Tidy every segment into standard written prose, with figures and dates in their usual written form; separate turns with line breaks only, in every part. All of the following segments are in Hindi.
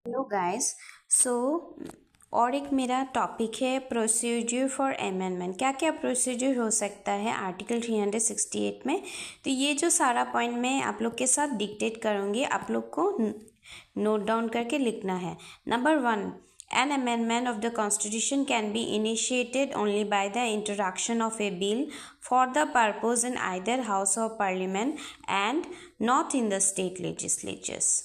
Hello guys. सो और एक मेरा टॉपिक है प्रोसीजर फॉर अमेंडमेंट। क्या क्या प्रोसीजर हो सकता है आर्टिकल 368 में। तो ये जो सारा पॉइंट मैं आप लोग के साथ डिक्टेट करूँगी, आप लोग को नोट डाउन करके लिखना है। Number 1, an amendment of the constitution can be initiated only by the introduction of a bill for the purpose in either house of parliament and not in the state legislatures।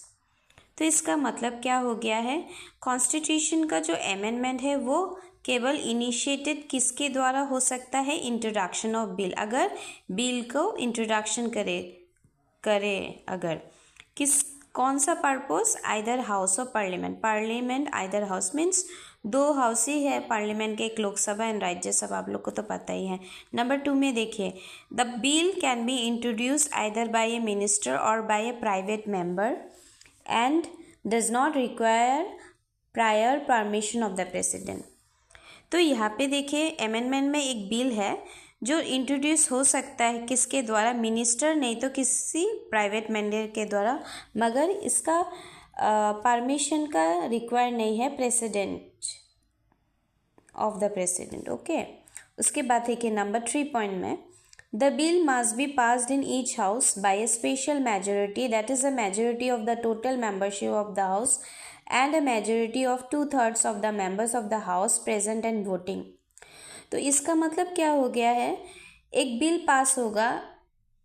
तो इसका मतलब क्या हो गया है, कॉन्स्टिट्यूशन का जो अमेंडमेंट है वो केवल इनिशिएटेड किसके द्वारा हो सकता है, इंट्रोडक्शन ऑफ बिल। अगर बिल को इंट्रोडक्शन करे अगर कौन सा purpose, either house of parliament either house means दो हाउस ही है पार्लियामेंट के, एक लोकसभा एंड राज्यसभा, आप लोग को तो पता ही है। नंबर 2 में देखिए, the bill can be introduce either by a minister or by a private member and does not require prior permission of the president। तो यहाँ पे देखिए अमेंडमेंट में एक बिल है जो इंट्रोड्यूस हो सकता है किसके द्वारा, मिनिस्टर नहीं तो किसी प्राइवेट मेंबर के द्वारा, मगर इसका परमिशन का रिक्वायर नहीं है president of the president. Okay, उसके बाद देखिए नंबर 3 पॉइंट में, the bill must be passed in each house by a special majority, that is a majority of the total membership of the house and a majority of 2/3 of the members of the house present and voting। तो इसका मतलब क्या हो गया है, एक बिल पास होगा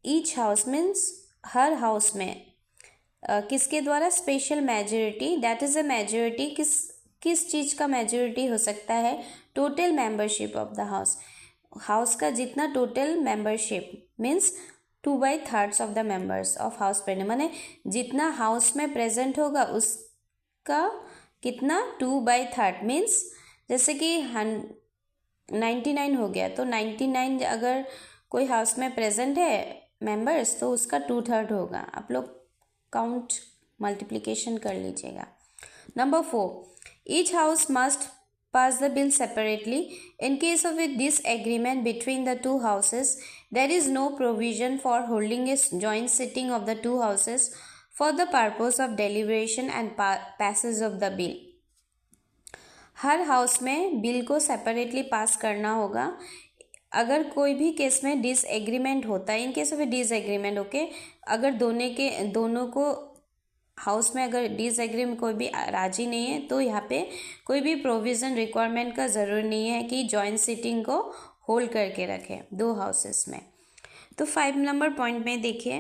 ईच हाउस मीन्स हर हाउस में, किसके द्वारा, special majority, that is a majority, किस चीज़ का मेजोरिटी हो सकता है, total membership of the house का जितना total membership means 2/3 of the members of house present, माने जितना हाउस में प्रेजेंट होगा उसका कितना 2/3 मीन्स जैसे कि 99 हो गया तो 99 अगर कोई हाउस में प्रेजेंट है मेंबर्स तो उसका 2/3 होगा। आप लोग काउंट मल्टीप्लिकेशन कर लीजिएगा। Number 4, each house must pass the bill separately. In case of a disagreement between the two houses, there is no provision for holding a joint sitting of the two houses for the purpose of deliberation and passage of the bill। Her house में बिल को सेपरेटली पास करना होगा। अगर कोई भी केस में डिसएग्रीमेंट होता है, in case of A disagreement, okay, अगर दोनों को हाउस में अगर डिसएग्री में कोई भी राजी नहीं है तो यहाँ पे कोई भी प्रोविज़न रिक्वायरमेंट का ज़रूर नहीं है कि जॉइंट सीटिंग को होल्ड करके रखें दो हाउसेस में। तो 5 नंबर पॉइंट में देखिए,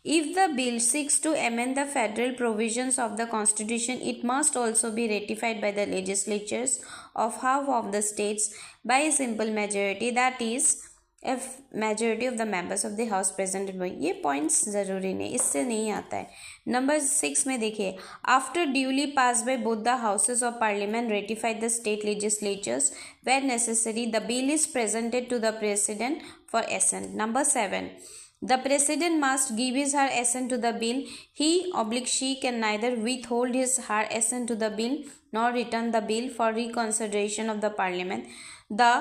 if the bill seeks to amend the federal provisions of the constitution it must also be ratified by the legislatures of half of the states by a simple majority, that is of majority of the members of the house presented by. ये पॉइंट्स ज़रूरी नहीं, इससे नहीं आता है। नंबर 6 में देखिए, after duly pass by both the houses of parliament ratified the state legislatures where necessary, the bill is presented to the president for assent. Number 7, the president must give his her assent to the bill. He/she can neither withhold his her assent to the bill nor return the bill for reconsideration of the parliament। The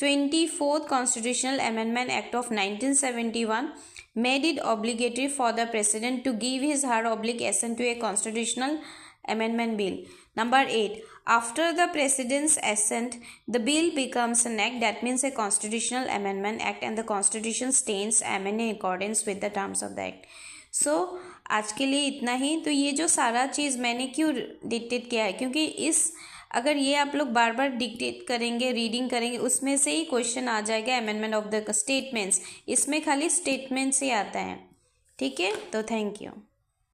24th Constitutional Amendment Act of 1971 made it obligatory for the president to give his her assent to a constitutional amendment bill। Number 8, after the president's assent the bill becomes an act, that means a constitutional amendment act, and the constitution stands amended in accordance with the terms of the act। So आज के लिए इतना ही। तो ये जो सारा चीज़ मैंने क्यों डिक्टेट किया है, क्योंकि अगर ये आप लोग बार बार डिक्टेट करेंगे, रीडिंग करेंगे, उसमें से ही क्वेश्चन आ जाएगा अमेंडमेंट ऑफ द स्टेटमेंट्स, इसमें खाली स्टेटमेंट्स ही आता है। ठीक है, तो थैंक यू।